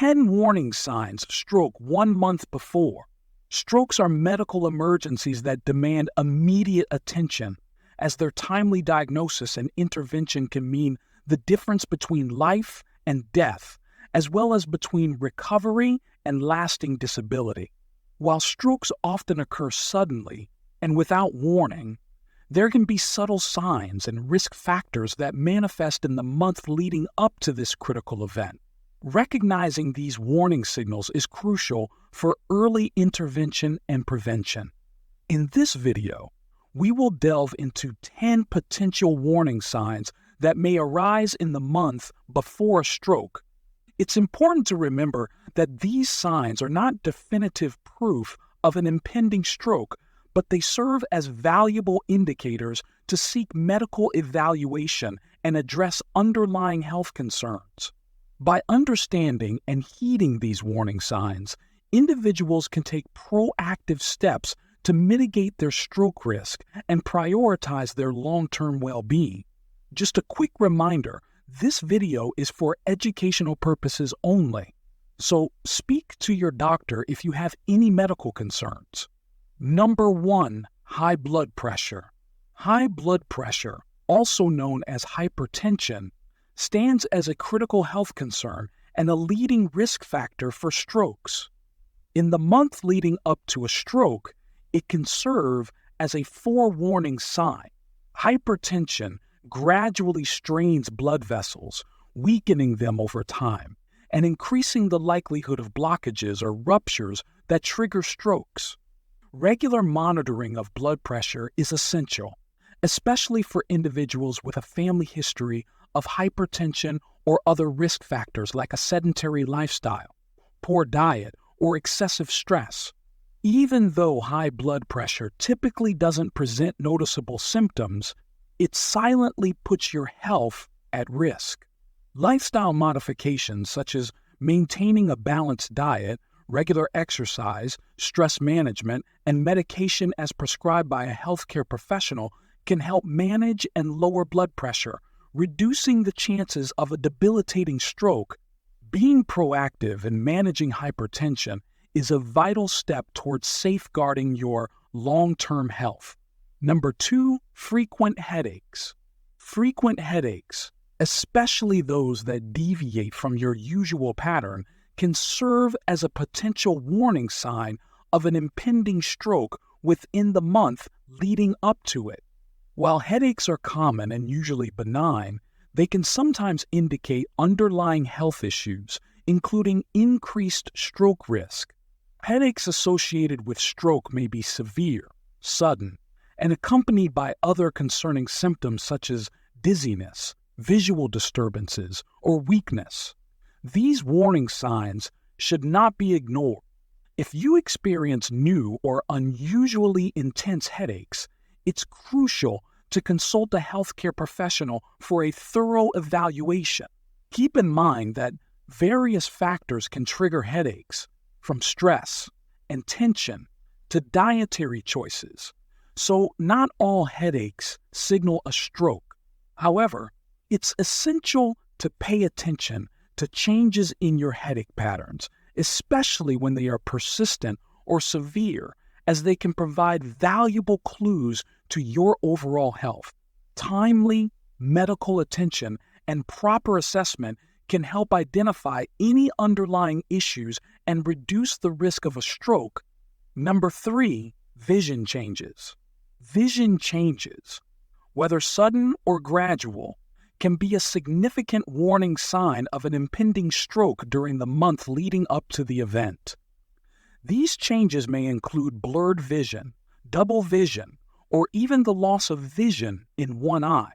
10 warning signs of stroke 1 month before. Strokes are medical emergencies that demand immediate attention, as their timely diagnosis and intervention can mean the difference between life and death, as well as between recovery and lasting disability. While strokes often occur suddenly and without warning, there can be subtle signs and risk factors that manifest in the month leading up to this critical event. Recognizing these warning signals is crucial for early intervention and prevention. In this video, we will delve into 10 potential warning signs that may arise in the month before a stroke. It's important to remember that these signs are not definitive proof of an impending stroke, but they serve as valuable indicators to seek medical evaluation and address underlying health concerns. By understanding and heeding these warning signs, individuals can take proactive steps to mitigate their stroke risk and prioritize their long-term well-being. Just a quick reminder, this video is for educational purposes only, so speak to your doctor if you have any medical concerns. Number 1, high blood pressure. High blood pressure, also known as hypertension, stands as a critical health concern and a leading risk factor for strokes. In the month leading up to a stroke, it can serve as a forewarning sign. Hypertension gradually strains blood vessels, weakening them over time, and increasing the likelihood of blockages or ruptures that trigger strokes. Regular monitoring of blood pressure is essential, especially for individuals with a family history of hypertension or other risk factors like a sedentary lifestyle, poor diet, or excessive stress. Even though high blood pressure typically doesn't present noticeable symptoms, it silently puts your health at risk. Lifestyle modifications such as maintaining a balanced diet, regular exercise, stress management, and medication as prescribed by a healthcare professional can help manage and lower blood pressure, reducing the chances of a debilitating stroke. Being proactive in managing hypertension is a vital step towards safeguarding your long-term health. Number 2, frequent headaches. Frequent headaches, especially those that deviate from your usual pattern, can serve as a potential warning sign of an impending stroke within the month leading up to it. While headaches are common and usually benign, they can sometimes indicate underlying health issues, including increased stroke risk. Headaches associated with stroke may be severe, sudden, and accompanied by other concerning symptoms such as dizziness, visual disturbances, or weakness. These warning signs should not be ignored. If you experience new or unusually intense headaches, it's crucial to consult a healthcare professional for a thorough evaluation. Keep in mind that various factors can trigger headaches, from stress and tension to dietary choices. So not all headaches signal a stroke. However, it's essential to pay attention to changes in your headache patterns, especially when they are persistent or severe, as they can provide valuable clues to your overall health. Timely medical attention and proper assessment can help identify any underlying issues and reduce the risk of a stroke. Number 3, vision changes. Vision changes, whether sudden or gradual, can be a significant warning sign of an impending stroke during the month leading up to the event. These changes may include blurred vision, double vision, or even the loss of vision in one eye.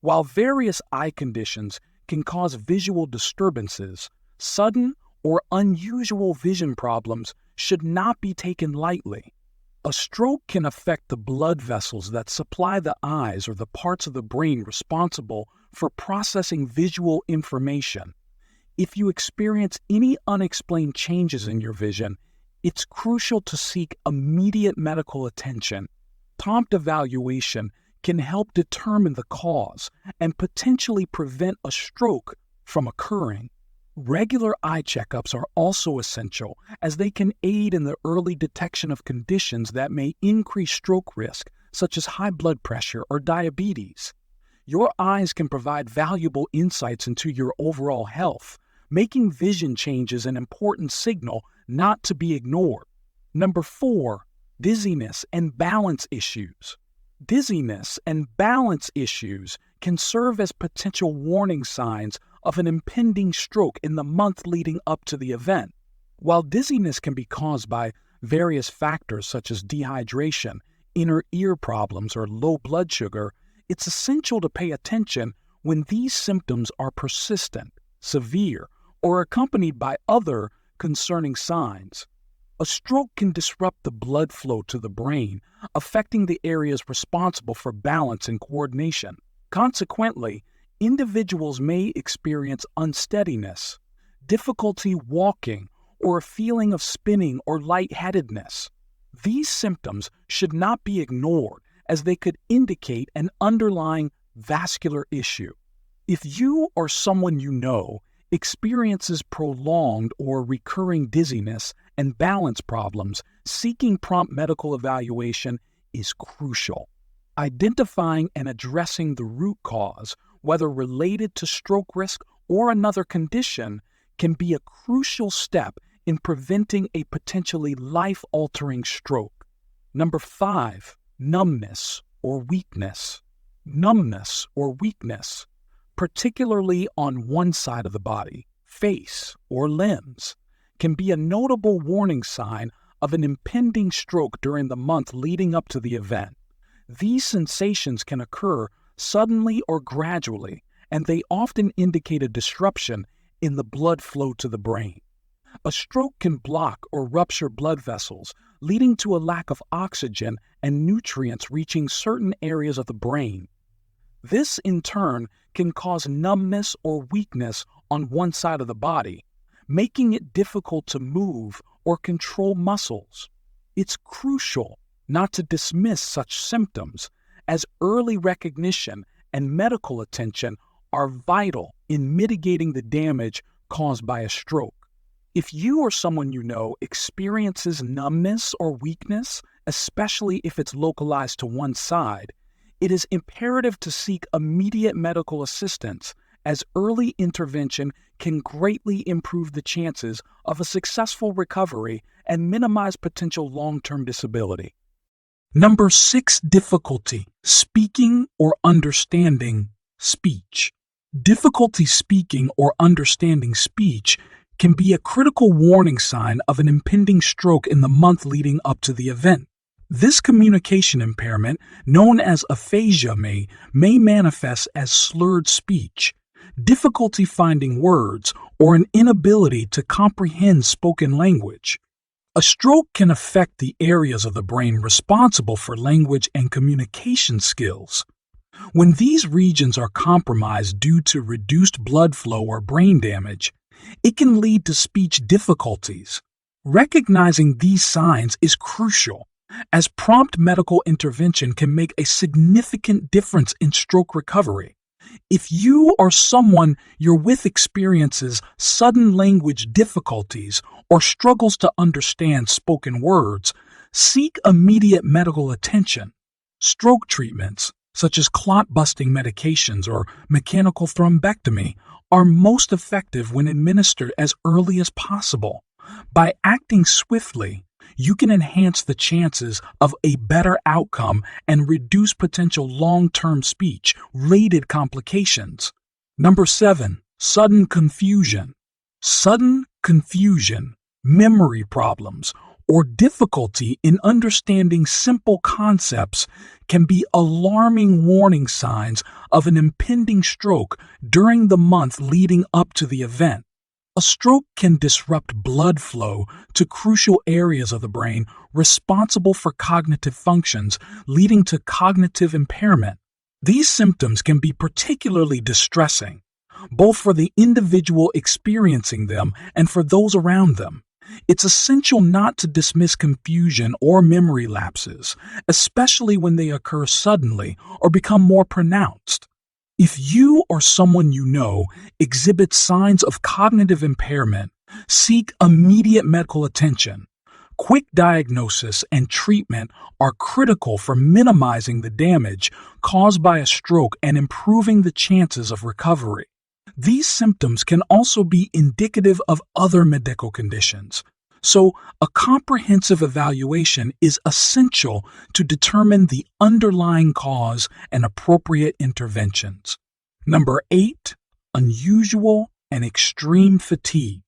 While various eye conditions can cause visual disturbances, sudden or unusual vision problems should not be taken lightly. A stroke can affect the blood vessels that supply the eyes or the parts of the brain responsible for processing visual information. If you experience any unexplained changes in your vision, it's crucial to seek immediate medical attention. Prompt evaluation can help determine the cause and potentially prevent a stroke from occurring. Regular eye checkups are also essential as they can aid in the early detection of conditions that may increase stroke risk, such as high blood pressure or diabetes. Your eyes can provide valuable insights into your overall health, making vision changes an important signal not to be ignored. Number 4, dizziness and balance issues. Dizziness and balance issues can serve as potential warning signs of an impending stroke in the month leading up to the event. While dizziness can be caused by various factors such as dehydration, inner ear problems, or low blood sugar, it's essential to pay attention when these symptoms are persistent, severe, or accompanied by other concerning signs. A stroke can disrupt the blood flow to the brain, affecting the areas responsible for balance and coordination. Consequently, individuals may experience unsteadiness, difficulty walking, or a feeling of spinning or lightheadedness. These symptoms should not be ignored as they could indicate an underlying vascular issue. If you or someone you know experiences prolonged or recurring dizziness and balance problems, seeking prompt medical evaluation is crucial. Identifying and addressing the root cause, whether related to stroke risk or another condition, can be a crucial step in preventing a potentially life-altering stroke. Number 5, numbness or weakness. Numbness or weakness, particularly on one side of the body, face, or limbs, can be a notable warning sign of an impending stroke during the month leading up to the event. These sensations can occur suddenly or gradually, and they often indicate a disruption in the blood flow to the brain. A stroke can block or rupture blood vessels, leading to a lack of oxygen and nutrients reaching certain areas of the brain. This, in turn, can cause numbness or weakness on one side of the body, making it difficult to move or control muscles. It's crucial not to dismiss such symptoms, as early recognition and medical attention are vital in mitigating the damage caused by a stroke. If you or someone you know experiences numbness or weakness, especially if it's localized to one side, it is imperative to seek immediate medical assistance, as early intervention can greatly improve the chances of a successful recovery and minimize potential long-term disability. Number 6, difficulty speaking or understanding speech. Difficulty speaking or understanding speech can be a critical warning sign of an impending stroke in the month leading up to the event. This communication impairment, known as aphasia, may manifest as slurred speech, difficulty finding words, or an inability to comprehend spoken language. A stroke can affect the areas of the brain responsible for language and communication skills. When these regions are compromised due to reduced blood flow or brain damage, it can lead to speech difficulties. Recognizing these signs is crucial, as prompt medical intervention can make a significant difference in stroke recovery. If you or someone you're with experiences sudden language difficulties or struggles to understand spoken words, seek immediate medical attention. Stroke treatments, such as clot-busting medications or mechanical thrombectomy, are most effective when administered as early as possible. By acting swiftly, you can enhance the chances of a better outcome and reduce potential long-term speech-related complications. Number 7, sudden confusion. Sudden confusion, memory problems, or difficulty in understanding simple concepts can be alarming warning signs of an impending stroke during the month leading up to the event. A stroke can disrupt blood flow to crucial areas of the brain responsible for cognitive functions, leading to cognitive impairment. These symptoms can be particularly distressing, both for the individual experiencing them and for those around them. It's essential not to dismiss confusion or memory lapses, especially when they occur suddenly or become more pronounced. If you or someone you know exhibits signs of cognitive impairment, seek immediate medical attention. Quick diagnosis and treatment are critical for minimizing the damage caused by a stroke and improving the chances of recovery. These symptoms can also be indicative of other medical conditions, so a comprehensive evaluation is essential to determine the underlying cause and appropriate interventions. Number 8, unusual and extreme fatigue.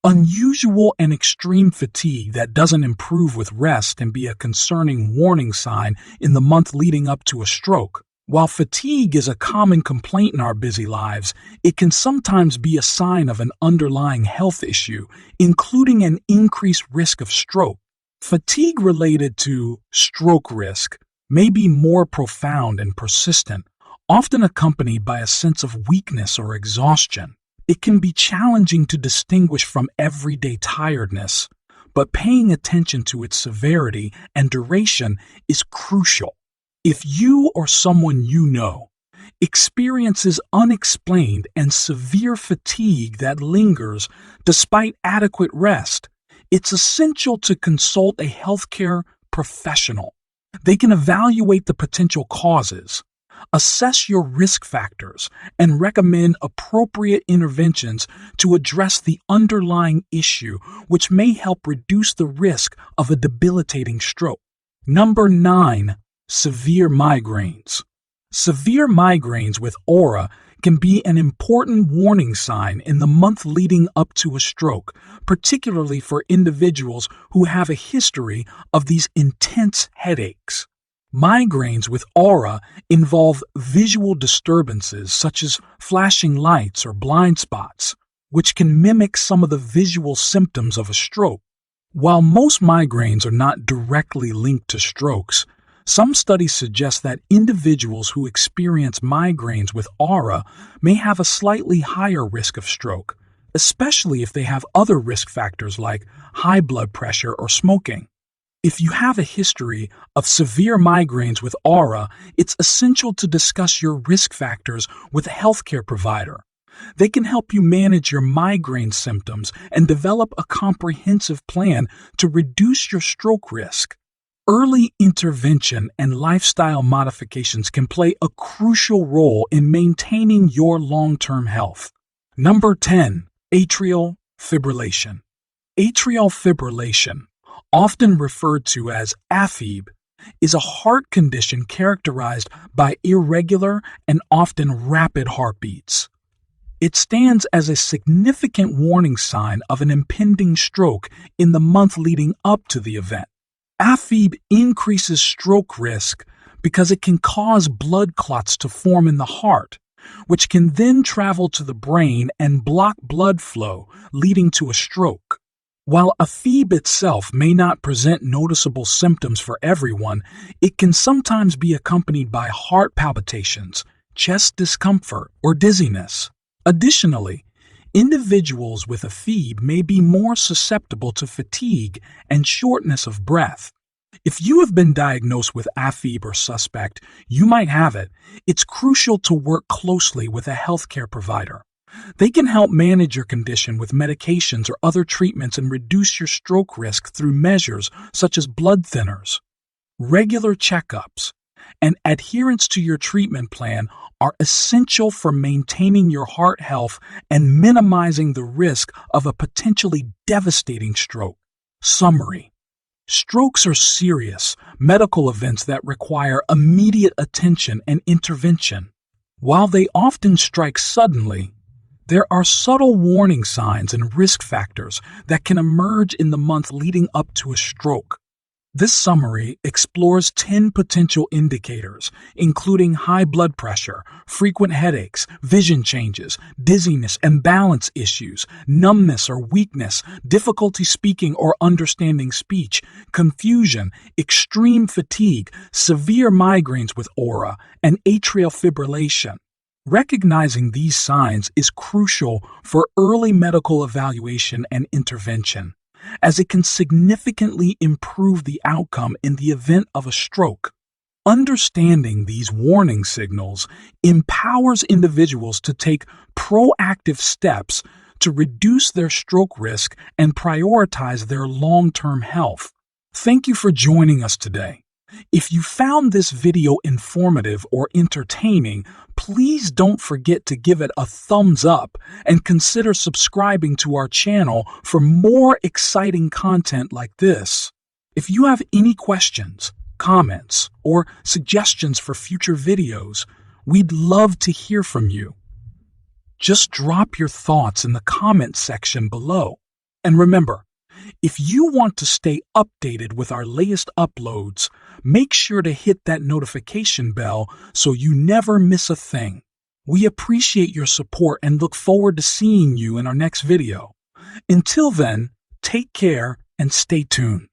Unusual and extreme fatigue that doesn't improve with rest can be a concerning warning sign in the month leading up to a stroke. While fatigue is a common complaint in our busy lives, it can sometimes be a sign of an underlying health issue, including an increased risk of stroke. Fatigue related to stroke risk may be more profound and persistent, often accompanied by a sense of weakness or exhaustion. It can be challenging to distinguish from everyday tiredness, but paying attention to its severity and duration is crucial. If you or someone you know experiences unexplained and severe fatigue that lingers despite adequate rest, it's essential to consult a healthcare professional. They can evaluate the potential causes, assess your risk factors, and recommend appropriate interventions to address the underlying issue, which may help reduce the risk of a debilitating stroke. Number 9. Severe migraines. Severe migraines with aura can be an important warning sign in the month leading up to a stroke, particularly for individuals who have a history of these intense headaches. Migraines with aura involve visual disturbances such as flashing lights or blind spots, which can mimic some of the visual symptoms of a stroke. While most migraines are not directly linked to strokes, some studies suggest that individuals who experience migraines with aura may have a slightly higher risk of stroke, especially if they have other risk factors like high blood pressure or smoking. If you have a history of severe migraines with aura, it's essential to discuss your risk factors with a healthcare provider. They can help you manage your migraine symptoms and develop a comprehensive plan to reduce your stroke risk. Early intervention and lifestyle modifications can play a crucial role in maintaining your long-term health. Number 10. Atrial fibrillation. Atrial fibrillation, often referred to as AFib, is a heart condition characterized by irregular and often rapid heartbeats. It stands as a significant warning sign of an impending stroke in the month leading up to the event. AFib increases stroke risk because it can cause blood clots to form in the heart, which can then travel to the brain and block blood flow, leading to a stroke. While AFib itself may not present noticeable symptoms for everyone, it can sometimes be accompanied by heart palpitations, chest discomfort, or dizziness. Additionally, individuals with AFib may be more susceptible to fatigue and shortness of breath. If you have been diagnosed with AFib or suspect you might have it, it's crucial to work closely with a healthcare provider. They can help manage your condition with medications or other treatments and reduce your stroke risk through measures such as blood thinners. Regular checkups and adherence to your treatment plan are essential for maintaining your heart health and minimizing the risk of a potentially devastating stroke. Summary: strokes are serious medical events that require immediate attention and intervention. While they often strike suddenly, there are subtle warning signs and risk factors that can emerge in the month leading up to a stroke. This summary explores 10 potential indicators, including high blood pressure, frequent headaches, vision changes, dizziness and balance issues, numbness or weakness, difficulty speaking or understanding speech, confusion, extreme fatigue, severe migraines with aura, and atrial fibrillation. Recognizing these signs is crucial for early medical evaluation and intervention, as it can significantly improve the outcome in the event of a stroke. Understanding these warning signals empowers individuals to take proactive steps to reduce their stroke risk and prioritize their long-term health. Thank you for joining us today. If you found this video informative or entertaining, please don't forget to give it a thumbs up and consider subscribing to our channel for more exciting content like this. If you have any questions, comments, or suggestions for future videos, we'd love to hear from you. Just drop your thoughts in the comment section below. And remember, if you want to stay updated with our latest uploads, make sure to hit that notification bell so you never miss a thing. We appreciate your support and look forward to seeing you in our next video. Until then, take care and stay tuned.